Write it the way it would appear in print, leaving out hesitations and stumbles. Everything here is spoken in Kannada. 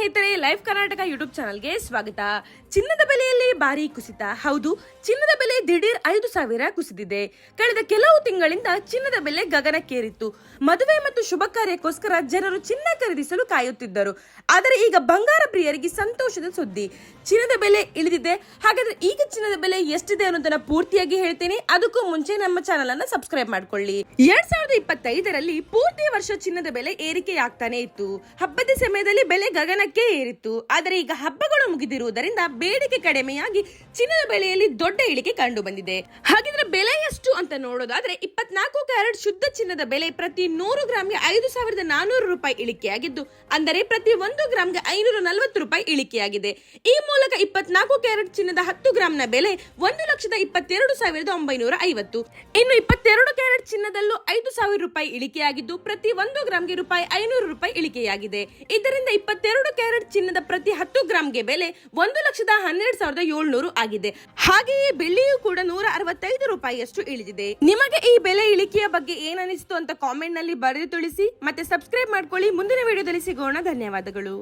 ಸ್ನೇಹಿತರೆ, ಲೈವ್ ಕರ್ನಾಟಕ ಯೂಟ್ಯೂಬ್ ಚಾನಲ್ಗೆ ಸ್ವಾಗತ. ಚಿನ್ನದ ಬೆಲೆಯಲ್ಲಿ ಭಾರಿ ಕುಸಿತ. ಹೌದು, ಚಿನ್ನದ ಬೆಲೆ ದಿಢೀರ್ 5,000 ಕುಸಿದಿದೆ. ಕಳೆದ ಕೆಲವು ತಿಂಗಳಿಂದ ಚಿನ್ನದ ಬೆಲೆ ಗಗನಕ್ಕೇರಿತ್ತು. ಮದುವೆ ಮತ್ತು ಶುಭ ಕಾರ್ಯಕ್ಕೋಸ್ಕರ ಜನರು ಚಿನ್ನ ಖರೀದಿಸಲು ಕಾಯುತ್ತಿದ್ದರು. ಆದರೆ ಈಗ ಬಂಗಾರ ಪ್ರಿಯರಿಗೆ ಸಂತೋಷದ ಸುದ್ದಿ. ಚಿನ್ನದ ಬೆಲೆ ಇಳಿದಿದೆ. ಹಾಗಾದ್ರೆ ಈಗ ಚಿನ್ನದ ಬೆಲೆ ಎಷ್ಟಿದೆ ಅನ್ನೋದನ್ನ ಪೂರ್ತಿಯಾಗಿ ಹೇಳ್ತೇನೆ. ಅದಕ್ಕೂ ಮುಂಚೆ ನಮ್ಮ ಚಾನಲ್ ಅನ್ನ ಸಬ್ಸ್ಕ್ರೈಬ್ ಮಾಡ್ಕೊಳ್ಳಿ. 2025ರಲ್ಲಿ ಪೂರ್ತಿ ವರ್ಷ ಚಿನ್ನದ ಬೆಲೆ ಏರಿಕೆಯಾಗ್ತಾನೆ ಇತ್ತು. ಹಬ್ಬದ ಸಮಯದಲ್ಲಿ ಬೆಲೆ ಗಗನಕ್ಕೆ ಏರಿತ್ತು. ಆದರೆ ಈಗ ಹಬ್ಬಗಳು ಮುಗಿದಿರುವುದರಿಂದ ಬೇಡಿಕೆ ಕಡಿಮೆಯಾಗಿ ಚಿನ್ನದ ಬೆಲೆಯಲ್ಲಿ ದೊಡ್ಡ ಇಳಿಕೆ ಕಂಡು ಬಂದಿದೆ. ಹಾಗಿದ್ರೆ ಬೆಲೆ ಎಷ್ಟು ಅಂತ ನೋಡೋದಾದ್ರೆ 24 ಕ್ಯಾರೆಟ್ ಶುದ್ಧ ಚಿನ್ನದ ಬೆಲೆ ಪ್ರತಿ 100 ಗ್ರಾಮ್ಗೆ 5,400 ರೂಪಾಯಿ ಇಳಿಕೆಯಾಗಿದ್ದು, ಅಂದರೆ ಪ್ರತಿ 1 ಗ್ರಾಮ್ಗೆ 540 ರೂಪಾಯಿ ಇಳಿಕೆಯಾಗಿದೆ. ಈ ಮೂಲಕ 24 ಕ್ಯಾರೆಟ್ ಚಿನ್ನದ 10 ಗ್ರಾಮ್ನ ಬೆಲೆ 1,22,950. ಇನ್ನು 22 ಕ್ಯಾರೆಟ್ ಚಿನ್ನದಲ್ಲೂ 5,000 ರೂಪಾಯಿ ಇಳಿಕೆಯಾಗಿದ್ದು, ಪ್ರತಿ 1 ಗ್ರಾಮ್ಗೆ ರೂಪಾಯಿ 500 ರೂಪಾಯಿ ಇಳಿಕೆಯಾಗಿದೆ. ಇದರಿಂದ 22 ಕ್ಯಾರೆಟ್ ಚಿನ್ನದ ಪ್ರತಿ 10 ಗ್ರಾಮ್ಗೆ ಬೆಲೆ 1,12,700 ಆಗಿದೆ. ಹಾಗೆಯೇ ಬೆಳ್ಳಿಯೂ ಕೂಡ 165 ರೂಪಾಯಿಯಷ್ಟು ಇಳಿದಿದೆ. ನಿಮಗೆ ಈ ಬೆಲೆ ಇಳಿಕೆಯ ಬಗ್ಗೆ ಏನನಿಸ್ತು ಅಂತ ಕಾಮೆಂಟ್ ನಲ್ಲಿ ಬರೆದು ತಿಳಿಸಿ. ಮತ್ತೆ ಸಬ್ಸ್ಕ್ರೈಬ್ ಮಾಡ್ಕೊಳ್ಳಿ. ಮುಂದಿನ ವಿಡಿಯೋದಲ್ಲಿ ಸಿಗೋಣ. ಧನ್ಯವಾದಗಳು.